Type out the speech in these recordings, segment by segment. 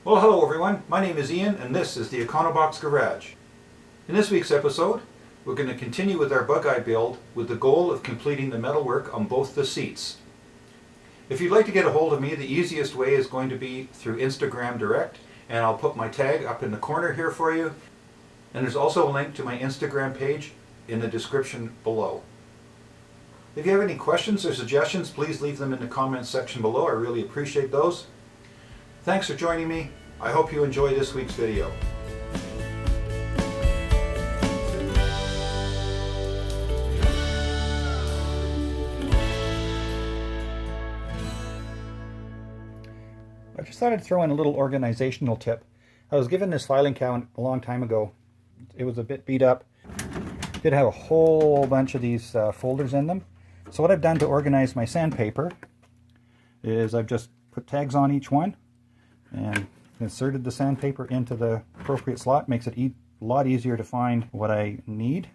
Well, hello everyone. My name is Ian and this is the Econobox Garage. In this week's episode, we're going to continue with our Bugeye build with the goal of completing the metalwork on both the seats. If you'd like to get a hold of me, the easiest way is going to be through Instagram Direct, and I'll put my tag up in the corner here for you. And there's also a link to my Instagram page in the description below. If you have any questions or suggestions, please leave them in the comments section below. I really appreciate those. Thanks for joining me. I hope you enjoy this week's video. I just thought I'd throw in a little organizational tip. I was given this filing cabinet a long time ago. It was a bit beat up. It did have a whole bunch of these folders in them. So what I've done to organize my sandpaper is I've just put tags on each one and inserted the sandpaper into the appropriate slot. Makes it a lot easier to find what I need.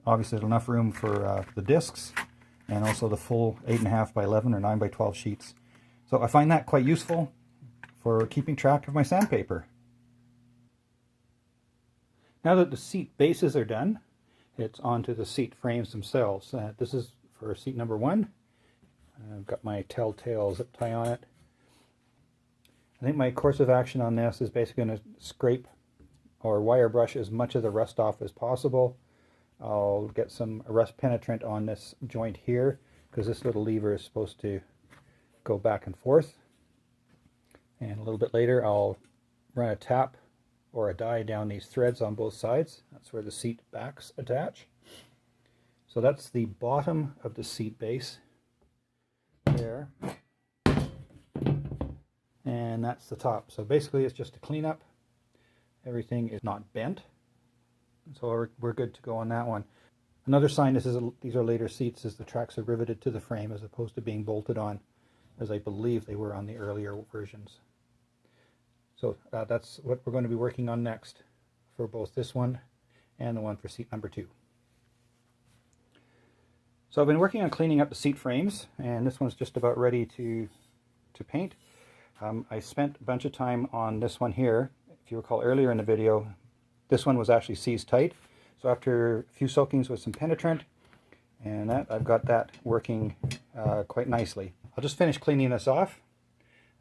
Obviously there's enough room for the discs and also the full 8.5 by 11 or 9 by 12 sheets. So I find that quite useful for keeping track of my sandpaper. Now that the seat bases are done, it's onto the seat frames themselves. This is for seat number 1. I've got my telltale zip tie on it. I think my course of action on this is basically going to scrape or wire brush as much of the rust off as possible. I'll get some rust penetrant on this joint here because this little lever is supposed to go back and forth. And a little bit later I'll run a tap or a die down these threads on both sides. That's where the seat backs attach. So that's the bottom of the seat base there. And that's the top. So basically it's just a cleanup. Everything is not bent. So we're good to go on that one. Another sign these are later seats is the tracks are riveted to the frame as opposed to being bolted on, as I believe they were on the earlier versions. So that's what we're going to be working on next for both this one and the one for seat number 2. So I've been working on cleaning up the seat frames, and this one's just about ready to paint. I spent a bunch of time on this one here. If you recall earlier in the video, this one was actually seized tight. So after a few soakings with some penetrant, and I've got that working quite nicely. I'll just finish cleaning this off,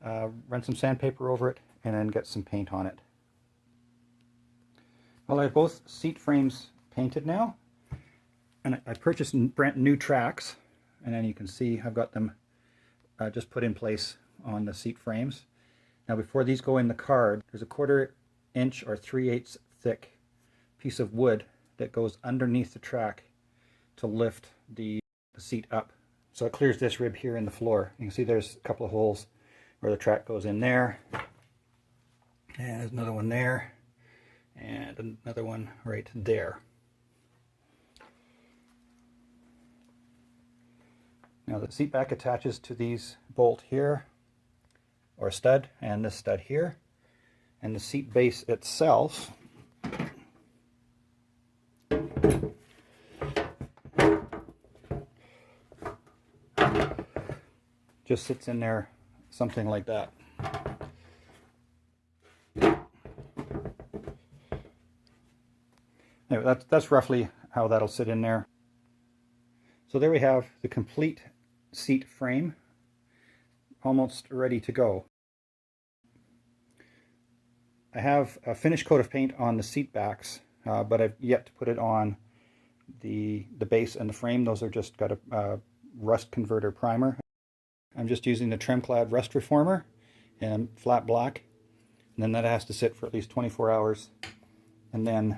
run some sandpaper over it, and then get some paint on it. Well, I have both seat frames painted now, and I purchased brand new tracks, and then you can see I've got them just put in place on the seat frames. Now before these go in the car, there's a 1/4 inch or 3/8 thick piece of wood that goes underneath the track to lift the seat up. So it clears this rib here in the floor. You can see there's a couple of holes where the track goes in there. And there's another one there. And another one right there. Now the seat back attaches to these bolt here, or stud, and this stud here. And the seat base itself just sits in there, something like that. Anyway, that's roughly how that'll sit in there. So there we have the complete seat frame, almost ready to go. I have a finish coat of paint on the seat backs, but I've yet to put it on the base and the frame. Those are just got a rust converter primer. I'm just using the Tremclad rust reformer in flat black, and then that has to sit for at least 24 hours. And then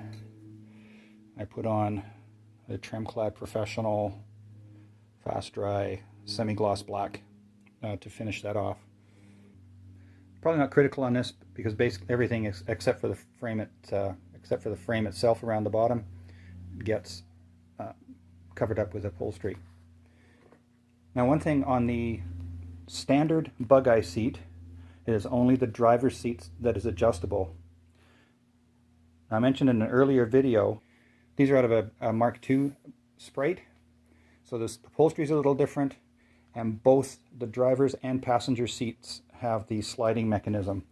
I put on the Tremclad Professional Fast Dry Semi-Gloss Black to finish that off. Probably not critical on this because basically everything except for the frame itself around the bottom gets covered up with upholstery. Now one thing on the standard Bugeye seat, it is only the driver's seat that is adjustable. I mentioned in an earlier video, these are out of a Mark II Sprite, so this upholstery is a little different, and both the driver's and passenger seats have the sliding mechanism.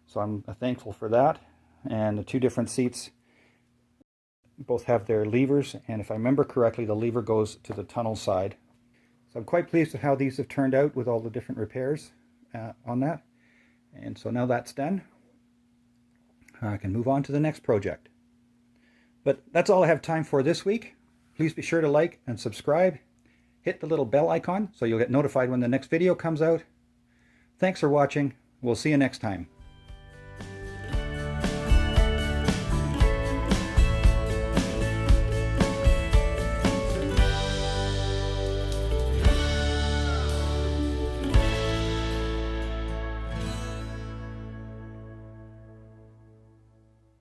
So I'm thankful for that. And the two different seats both have their levers, and if I remember correctly, the lever goes to the tunnel side. So I'm quite pleased with how these have turned out with all the different repairs on that. And so now that's done, I can move on to the next project. But that's all I have time for this week. Please be sure to like and subscribe. Hit the little bell icon so you'll get notified when the next video comes out. Thanks for watching. We'll see you next time.